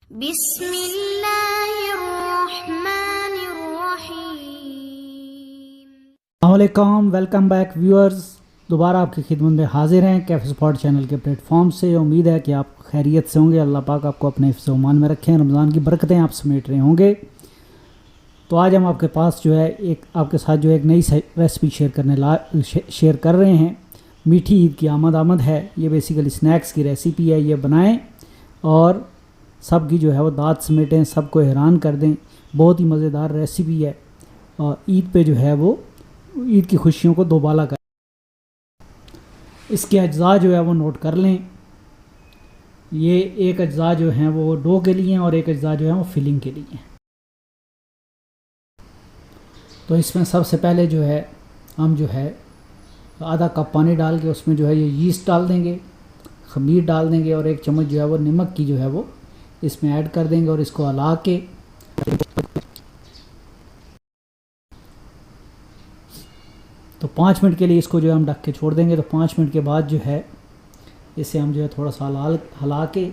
अस्सलामुअलैकुम, welcome back viewers. दोबारा आपकी खिदमत में हाजिर हैं कैफ़े स्पॉट चैनल के प्लेटफॉर्म से। उम्मीद है कि आप खैरियत से होंगे। अल्लाह पाक आपको अपने हिफ्ज़ व ईमान में रखें, रमज़ान की बरकतें आप समेट रहे होंगे। तो आज हम आपके पास जो है आपके साथ जो है एक नई रेसिपी शेयर कर रहे हैं। मीठी ईद की आमद है। ये बेसिकली स्नैक्स की रेसिपी है। ये बनाएं और सब की जो है वो दाँत समेटें, सबको हैरान कर दें। बहुत ही मज़ेदार रेसिपी है और ईद पे जो है वो ईद की खुशियों को दोबाला कर। इसके अज्जा जो है वो नोट कर लें। ये एक अज्जा जो हैं वो डो के लिए हैं और एक अज्जा जो है वो फिलिंग के लिए हैं। तो इसमें सबसे पहले जो है हम जो है आधा कप पानी डाल के उसमें जो है ये यीस्ट डाल देंगे, खमीर डाल देंगे और एक चम्मच जो है वो नमक की जो है वो इसमें ऐड कर देंगे और इसको हिला के तो 5 मिनट के लिए इसको जो है हम ढक के छोड़ देंगे। तो 5 मिनट के बाद जो है इसे हम जो है थोड़ा सा हिला के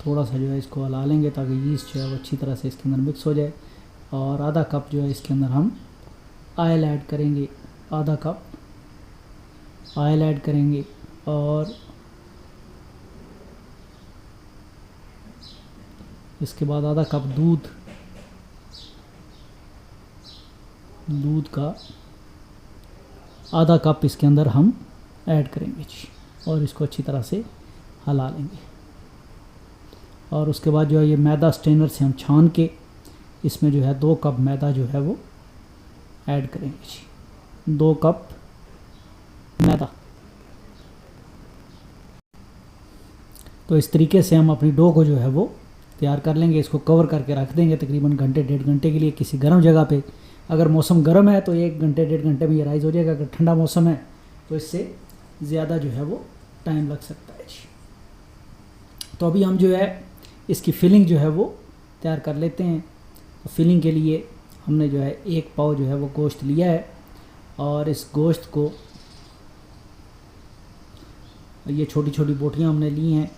थोड़ा सा जो है इसको हिला लेंगे ताकि यीस्ट जो है वो अच्छी तरह से इसके अंदर मिक्स हो जाए। और आधा कप जो है इसके अंदर हम ऑयल ऐड करेंगे, आधा कप ऑयल ऐड करेंगे और इसके बाद आधा कप दूध का आधा कप इसके अंदर हम ऐड करेंगे जी और इसको अच्छी तरह से हिला लेंगे। और उसके बाद जो है ये मैदा स्ट्रेनर से हम छान के इसमें जो है 2 कप मैदा जो है वो ऐड करेंगे जी, 2 कप मैदा। तो इस तरीके से हम अपनी डो को जो है वो तैयार कर लेंगे। इसको कवर करके रख देंगे तकरीबन घंटे 1.5 घंटे के लिए किसी गर्म जगह पे। अगर मौसम गर्म है तो 1 घंटे 1.5 घंटे में ये राइज़ हो जाएगा। अगर ठंडा मौसम है तो इससे ज़्यादा जो है वो टाइम लग सकता है जी। तो अभी हम जो है इसकी फिलिंग जो है वो तैयार कर लेते हैं। तो फिलिंग के लिए हमने जो है 1 पाव जो है वो गोश्त लिया है और इस गोश्त को ये छोटी छोटी बोटियाँ हमने ली हैं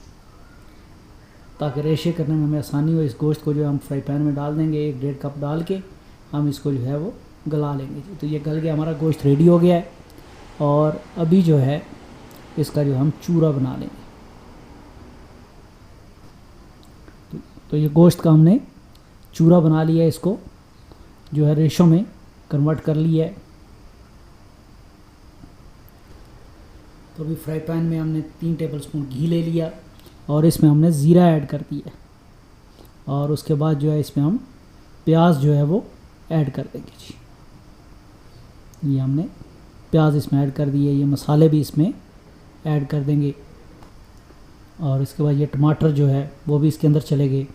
ताकि रेशे करने में हमें आसानी हो। इस गोश्त को जो हम फ्राई पैन में डाल देंगे, 1-1.5 कप डाल के हम इसको जो है वो गला लेंगे जी। तो ये गल गया, हमारा गोश्त रेडी हो गया है। और अभी जो है इसका जो हम चूरा बना लेंगे। तो ये गोश्त का हमने चूरा बना लिया है, इसको जो है रेशों में कन्वर्ट कर लिया है। तो अभी फ्राई पैन में हमने 3 टेबलस्पून घी ले लिया और इसमें हमने ज़ीरा ऐड कर दिया और उसके बाद जो है इसमें हम प्याज जो है वो ऐड कर देंगे जी। ये हमने प्याज इसमें ऐड कर दिए, ये मसाले भी इसमें ऐड कर देंगे और इसके बाद ये टमाटर जो है वो भी इसके अंदर चले गए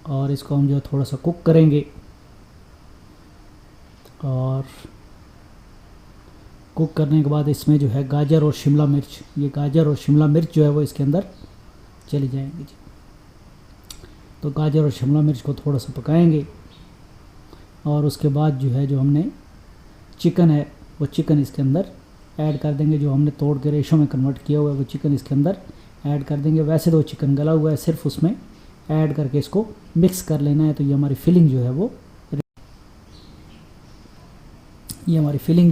और इसको हम जो है थोड़ा सा कुक करेंगे। और कुक करने के बाद इसमें जो है गाजर और शिमला मिर्च जो है वो इसके अंदर चली जाएंगी जी। तो गाजर और शिमला मिर्च को थोड़ा सा पकाएंगे और उसके बाद जो है जो हमने चिकन है वो चिकन इसके अंदर ऐड कर देंगे। जो हमने तोड़ के रेशों में कन्वर्ट किया हुआ है वो चिकन इसके अंदर ऐड कर देंगे। वैसे तो चिकन गला हुआ है, सिर्फ उसमें ऐड करके इसको मिक्स कर लेना है। तो ये हमारी फिलिंग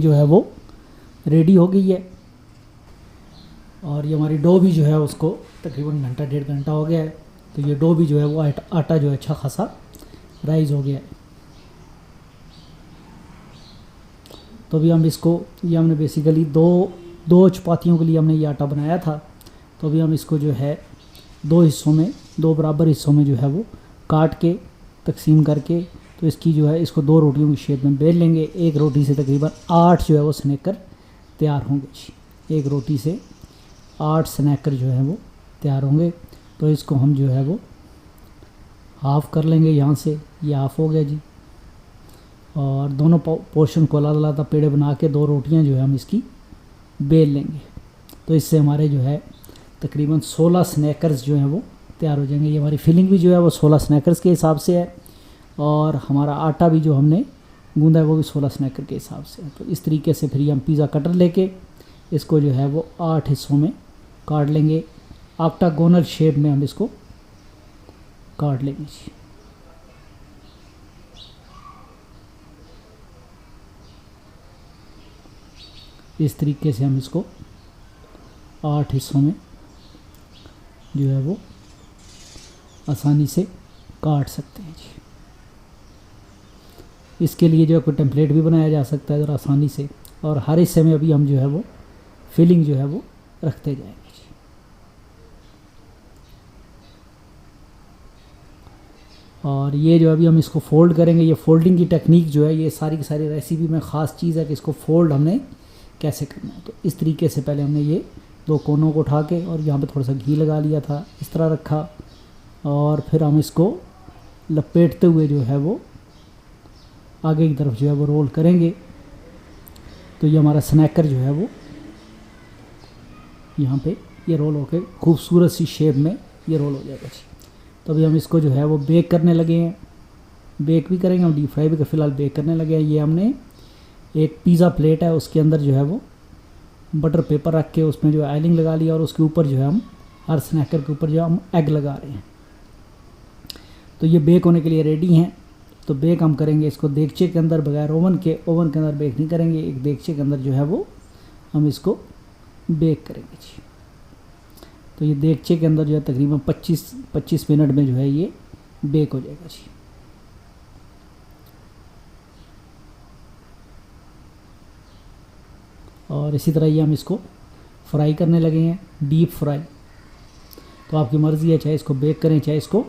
जो है वो रेडी हो गई है। और ये हमारी डो भी जो है उसको तकरीबन घंटा 1.5 घंटा हो गया है। तो ये डो भी जो है वो आटा जो है अच्छा खासा राइज़ हो गया है। तो अभी हम इसको ये हमने बेसिकली दो चपातियों के लिए हमने ये आटा बनाया था। तो अभी हम इसको जो है 2 बराबर हिस्सों में जो है वो काट के तकसीम करके तो इसकी जो है इसको 2 रोटियों की शेप में बेल लेंगे। एक रोटी से तकरीबन 8 जो है वो स्नैकर तैयार होंगे जी। एक रोटी से 8 स्नैकर जो है वो तैयार होंगे। तो इसको हम जो है वो हाफ़ कर लेंगे यहाँ से, ये हाफ़ हो गया जी। और दोनों पोर्शन को अलग पेड़े बना के 2 रोटियाँ जो है हम इसकी बेल लेंगे। तो इससे हमारे जो है तकरीबन 16 स्नैकर्स जो हैं वो तैयार हो जाएंगे। ये हमारी फिलिंग भी जो है वो 16 स्नैकर्स के हिसाब से है और हमारा आटा भी जो हमने गूंदा है वो भी 16 स्नैकर के हिसाब से है। तो इस तरीके से फिर हम पिज़्ज़ा कटर लेके इसको जो है वो 8 हिस्सों में काट लेंगे। ऑक्टागोनल शेप में हम इसको काट लेंगे जी। इस तरीके से हम इसको 8 हिस्सों में जो है वो आसानी से काट सकते हैं जी। इसके लिए जो है कोई टेम्पलेट भी बनाया जा सकता है ज़रा आसानी से, और हर हिस्से में अभी हम जो है वो फिलिंग जो है वो रखते जाएंगे जी। और ये जो अभी हम इसको फोल्ड करेंगे, ये फोल्डिंग की टेक्निक जो है ये सारी की सारी रेसिपी में ख़ास चीज़ है कि इसको फोल्ड हमने कैसे करना है। तो इस तरीके से पहले हमने ये दो कोनों को उठा के और यहाँ पे थोड़ा सा घी लगा लिया था, इस तरह रखा, और फिर हम इसको लपेटते हुए जो है वो आगे की तरफ जो है वो रोल करेंगे। तो ये हमारा स्नैकर जो है वो यहाँ पे ये रोल होके खूबसूरत सी शेप में ये रोल हो जाएगा जी। तो अभी हम इसको जो है वो बेक करने लगे हैं, बेक भी करेंगे, हम डीप फ्राई भी फ़िलहाल बेक करने लगे हैं। ये हमने एक पिज़्ज़ा प्लेट है, उसके अंदर जो है वो बटर पेपर रख के उसमें जो है आइलिंग लगा लिया, और उसके ऊपर जो है हम हर स्नैकर के ऊपर जो हम एग लगा रहे हैं। तो ये बेक होने के लिए रेडी हैं। तो बेक हम करेंगे इसको देगचे के अंदर, बगैर ओवन के अंदर बेक नहीं करेंगे। एक देगचे के अंदर जो है वो हम इसको बेक करेंगे जी। तो ये देगचे के अंदर जो है तकरीबन 25 मिनट में जो है ये बेक हो जाएगा जी। और इसी तरह ये हम इसको फ्राई करने लगे हैं, डीप फ्राई। तो आपकी मर्ज़ी है, चाहे इसको बेक करें चाहे इसको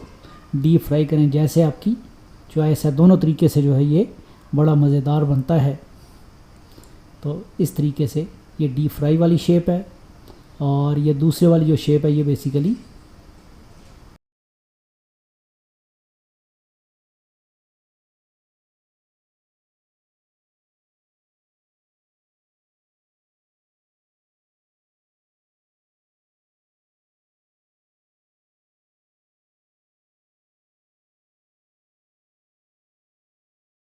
डीप फ्राई करें, जैसे आपकी चॉइस है। दोनों तरीके से जो है ये बड़ा मज़ेदार बनता है। तो इस तरीके से ये डीप फ्राई वाली शेप है, और ये दूसरे वाली जो शेप है ये बेसिकली